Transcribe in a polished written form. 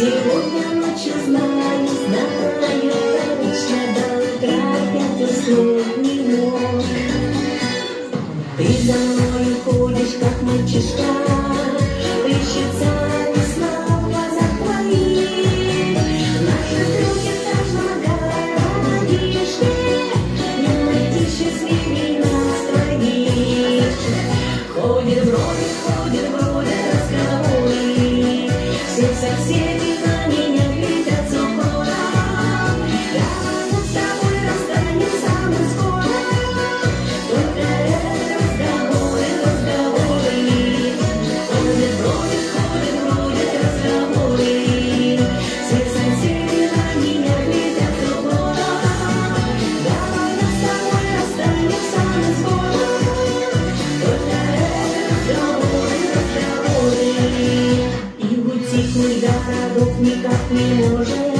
Сегодня ночью знаю, обычно до утра 5 слов не мог. Ты за мной ходишь, как мальчишка, плещется весна в глазах твоих. Наши руки так помогают лишнее, не найти счастливей нас троих. Ходит бродят разговоры, все соседи на меня глядят с укором. Давай мы с тобой расстанемся мы скоро, только разговоры. Ходят разговоры, все соседи на меня глядят с укором. Давай мы с тобой расстанемся мы скоро, только разговоры. И утихнуть городок никак не может.